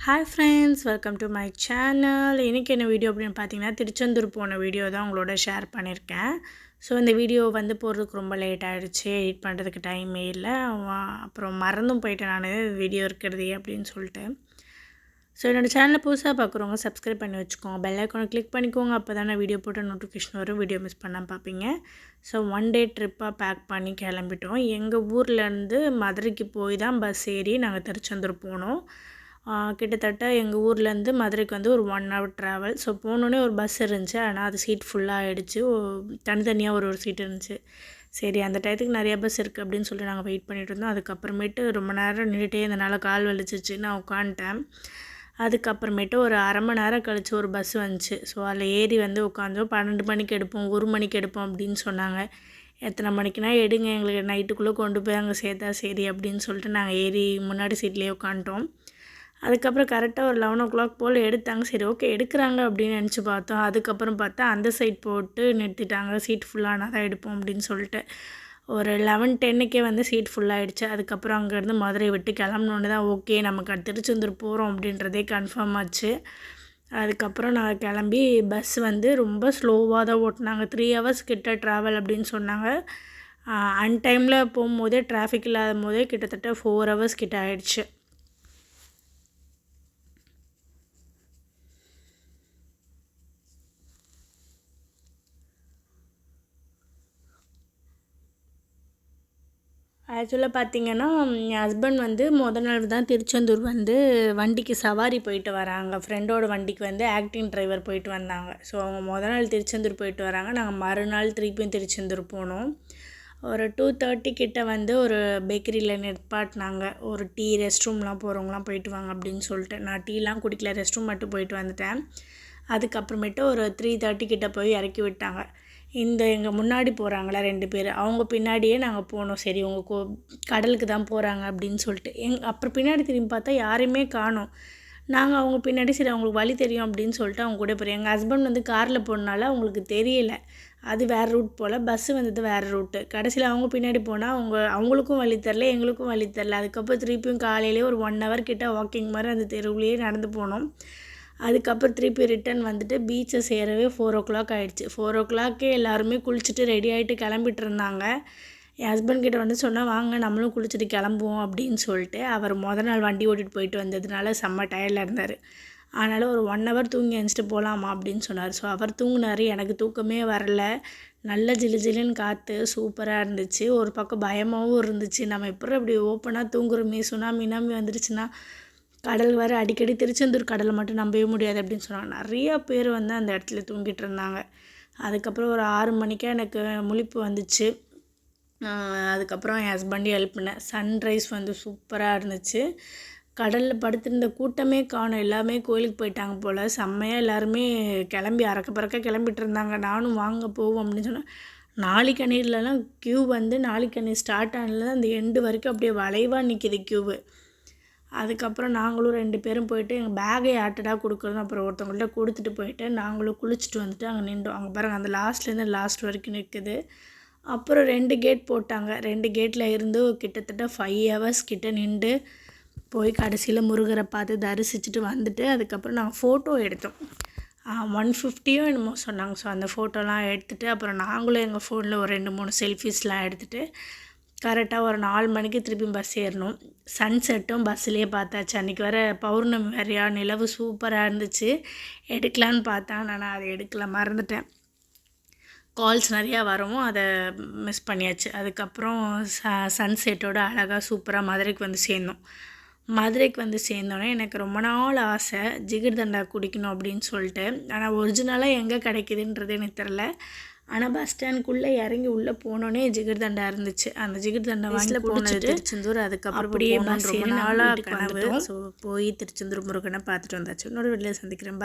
Hi friends, welcome to my channel. இன்னைக்கு என்ன video அப்படின்னு பார்த்தீங்கன்னா திருச்செந்தூர் போன வீடியோ தான் உங்களோட ஷேர் பண்ணியிருக்கேன். ஸோ இந்த வீடியோ வந்து போடுறதுக்கு ரொம்ப லேட் ஆகிடுச்சு, எடிட் பண்ணுறதுக்கு டைமே இல்லை. அப்புறம் மறந்தும் போயிட்டேன் நான் வீடியோ இருக்கிறதே அப்படின்னு சொல்லிட்டு. ஸோ என்னோடய சேனலை புதுசாக பார்க்குறவங்க சப்ஸ்கிரைப் பண்ணி வச்சுக்கோங்க, பெல் ஐக்கானை கிளிக் பண்ணிக்கோங்க. அப்போ தான் நான் வீடியோ போட்ட நோட்டிஃபிகேஷன் வரும், வீடியோ மிஸ் பண்ணாமல் பார்ப்பீங்க. ஸோ ஒன் டே ட்ரிப்பாக பேக் பண்ணி கிளம்பிட்டோம். எங்கள் ஊர்லேருந்து மதுரைக்கு போய் தான் பஸ் ஏறி நாங்கள் திருச்செந்தூர் போனோம். கிட்டத்தட்ட எங்கள் ஊர்லேருந்து மதுரைக்கு வந்து ஒரு 1 hour ட்ராவல். ஸோ போனோடனே ஒரு பஸ் இருந்துச்சு, ஆனால் அது சீட் ஃபுல்லாக ஆகிடுச்சு. தனித்தனியாக ஒரு சீட் இருந்துச்சு. சரி அந்த டயத்துக்கு நிறையா பஸ் இருக்குது அப்படின்னு சொல்லிட்டு நாங்கள் வெயிட் பண்ணிகிட்டு இருந்தோம். அதுக்கப்புறமேட்டு ரொம்ப நேரம் நின்றுட்டே இருந்தனால கால் வலிச்சிச்சு, நான் உட்காந்துட்டேன். அதுக்கப்புறமேட்டு ஒரு அரை மணி நேரம் கழித்து ஒரு பஸ் வந்துச்சு. ஸோ அதில் ஏறி வந்து உட்காந்தோம். 12 மணிக்கு எடுப்போம், 1 மணிக்கு எடுப்போம் அப்படின்னு சொன்னாங்க. எத்தனை மணிக்குனா எடுங்க, எங்களுக்கு நைட்டுக்குள்ளே கொண்டு போய் அங்கே சேர்த்தா சரி அப்படின்னு சொல்லிட்டு நாங்கள் ஏறி முன்னாடி சீட்லேயே உட்காந்துட்டோம். அதுக்கப்புறம் கரெக்டாக ஒரு 11 o'clock போல் எடுத்தாங்க. சரி ஓகே எடுக்கிறாங்க அப்படின்னு நினச்சி பார்த்தோம். அதுக்கப்புறம் பார்த்தா அந்த சைட் போட்டு நிறுத்திட்டாங்க, சீட் ஃபுல்லானால் தான் எடுப்போம் அப்படின்னு சொல்லிட்டு. ஒரு 11:10க்கே வந்து சீட் ஃபுல்லாகிடுச்சு. அதுக்கப்புறம் அங்கேருந்து மதுரை விட்டு கிளம்புனோன்னு தான் ஓகே நமக்கு திருச்செந்தூர் போகிறோம் அப்படின்றதே கன்ஃபார்ம் ஆச்சு. அதுக்கப்புறம் நான் கிளம்பி பஸ் வந்து ரொம்ப ஸ்லோவாக தான் ஓட்டினாங்க. 3 hours கிட்ட ட்ராவல் அப்படின்னு சொன்னாங்க. அன்டைமில் போகும்போதே டிராஃபிக் இல்லாத போதே கிட்டத்தட்ட 4 hours கிட்ட ஆகிடுச்சு. ஆக்சுவலாக பார்த்திங்கன்னா என் ஹஸ்பண்ட் வந்து நாள் தான் திருச்செந்தூர் வந்து வண்டிக்கு சவாரி போயிட்டு வராங்க. ஃப்ரெண்டோட வண்டிக்கு வந்து ஆக்டிங் டிரைவர் போயிட்டு வந்தாங்க. ஸோ அவங்க நாள் திருச்செந்தூர் போயிட்டு வராங்க. நாங்கள் மறுநாள் திருப்பியும் திருச்செந்தூர் போனோம். ஒரு 2:30 கிட்ட வந்து ஒரு பேக்கரியில் நிற்பாட்டினாங்க. ஒரு டீ ரெஸ்ட் ரூம்லாம் போகிறவங்களாம் போயிட்டு வாங்க அப்படின்னு சொல்லிட்டு. நான் டீலாம் குடிக்கல, ரெஸ்ட் ரூம் மட்டும் போயிட்டு வந்துட்டேன். அதுக்கப்புறமேட்டு ஒரு 3:30 கிட்ட போய் இறக்கி விட்டாங்க. எங்கள் முன்னாடி போகிறாங்களா 2 பேர், அவங்க பின்னாடியே நாங்கள் போனோம். சரி உங்க கடலுக்கு தான் போகிறாங்க அப்படின்னு சொல்லிட்டு. அப்புறம் பின்னாடி திரும்பி பார்த்தா யாரையுமே காணோம். நாங்கள் அவங்க பின்னாடி சரி அவங்களுக்கு வழி தெரியும் அப்படின்னு சொல்லிட்டு அவங்க கூட போகிறோம். எங்கள் ஹஸ்பண்ட் வந்து காரில் போனனால அவங்களுக்கு தெரியல, அது வேறு ரூட் போல், பஸ்ஸு வந்தது வேறு ரூட்டு. கடைசியில் அவங்க பின்னாடி போனால் அவங்களுக்கும் வழி தரல, எங்களுக்கும் வழி தரல. அதுக்கப்புறம் திருப்பியும் காலையிலே ஒரு 1 hour கிட்ட வாக்கிங் மாதிரி அந்த தெருவுலேயே நடந்து போனோம். அதுக்கப்புறம் திருப்பி ரிட்டன் வந்துட்டு பீச்சை சேரவே 4 o'clock ஆகிடுச்சு. 4 o'clockே எல்லாருமே குளிச்சுட்டு ரெடி ஆகிட்டு கிளம்பிட்டு இருந்தாங்க. என் ஹஸ்பண்ட் கிட்ட வந்து சொன்னால் வாங்க நம்மளும் குளிச்சுட்டு கிளம்புவோம் அப்படின்னு சொல்லிட்டு. அவர் நாள் வண்டி ஓட்டிகிட்டு போயிட்டு வந்ததுனால செம்ம டயர்டில் இருந்தார். அதனால் ஒரு 1 hour தூங்கி எழுந்துட்டு போகலாமா அப்படின்னு சொன்னார். ஸோ அவர் தூங்கினார், எனக்கு தூக்கமே வரல. நல்ல ஜிலு ஜிலுன்னு காற்று சூப்பராக இருந்துச்சு. ஒரு பக்கம் பயமாகவும் இருந்துச்சு, நம்ம எப்படி அப்படி ஓப்பனாக தூங்குறோமே, சுனாமி வந்துடுச்சுன்னா கடல் வேறு அடிக்கடி, திருச்செந்தூர் கடலை மட்டும் நம்பவே முடியாது அப்படின்னு சொன்னாங்க. நிறையா பேர் வந்து அந்த இடத்துல தூங்கிட்டு இருந்தாங்க. அதுக்கப்புறம் ஒரு 6 மணிக்கே எனக்கு முழிப்பு வந்துச்சு. அதுக்கப்புறம் என் ஹஸ்பண்ட் ஹெல்ப் பண்ணேன். சன்ரைஸ் வந்து சூப்பராக இருந்துச்சு. கடலில் படுத்திருந்த கூட்டமே காணும், எல்லாமே கோயிலுக்கு போயிட்டாங்க போல். செம்மையாக எல்லாருமே கிளம்பி அறக்க பறக்க கிளம்பிட்டு இருந்தாங்க. நானும் வாங்க போவோம் அப்படின்னு சொன்னேன். நாளிக்கண்ணீர்லலாம் க்யூ வந்து நாளிக்கண்ணீர் ஸ்டார்ட் ஆனதுல அந்த எண்டு வரைக்கும் அப்படியே வளைவாக நிற்கிது க்யூவு. அதுக்கப்புறம் நாங்களும் 2 பேரும் போயிட்டு எங்கள் பேகை யார்ட்டடா கொடுக்குறதும் அப்புறம் ஒருத்தவங்கள்ட்ட கொடுத்துட்டு போயிட்டு நாங்களும் குளிச்சுட்டு வந்துட்டு அங்கே நின்றோம். அங்கே பாருங்கள் அந்த லாஸ்ட்லேருந்து லாஸ்ட் வரைக்கும் நிற்குது. அப்புறம் 2 கேட் போட்டாங்க. 2 கேட்டில் இருந்து கிட்டத்தட்ட 5 hours கிட்ட நின்று போய் கடைசியில் முருகரை பார்த்து தரிசிச்சுட்டு வந்துட்டு அதுக்கப்புறம் நாங்கள் ஃபோட்டோ எடுத்தோம். 150 என்னமோ சொன்னாங்க. ஸோ அந்த ஃபோட்டோலாம் எடுத்துகிட்டு அப்புறம் நாங்களும் எங்கள் ஃபோனில் ஒரு 2-3 செல்ஃபீஸ்லாம் எடுத்துகிட்டு கரெக்டாக ஒரு 4 மணிக்கு திருப்பி பஸ் ஏறணும். சன்செட்டும் பஸ்ஸுலேயே பார்த்தாச்சு. அன்றைக்கி வர பௌர்ணமி வேறையா, நிலவு சூப்பராக இருந்துச்சு. எடுக்கலான்னு பார்த்தேன், நான் அதை எடுக்கல, மறந்துட்டேன். கால்ஸ் நிறையா வரவும் அதை மிஸ் பண்ணியாச்சு. அதுக்கப்புறம் சன்செட்டோட அழகாக சூப்பராக மதுரைக்கு வந்து சேர்ந்தோம். மதுரைக்கு வந்து சேர்ந்தோன்னே எனக்கு ரொம்ப நாள் ஆசை ஜிகிர்தண்டா குடிக்கணும் அப்படின்னு சொல்லிட்டு. ஆனால் ஒரிஜினலாக எங்கே கிடைக்குதுன்றது எனக்கு தெரில. ஆனால் பஸ் ஸ்டாண்டுக்குள்ளே இறங்கி உள்ளே போனோன்னே ஜிகிர்தண்டா இருந்துச்சு. அந்த ஜிகிர்தண்டா வாங்கி போனது திருச்செந்தூர். அதுக்கப்புறம் அப்படியே பஸ் ரொம்ப நாளாக கனவு. ஸோ போய் திருச்செந்தூர் முருகனை பார்த்துட்டு வந்தாச்சு. இன்னொரு வீட்டில் சந்திக்கிறேன்.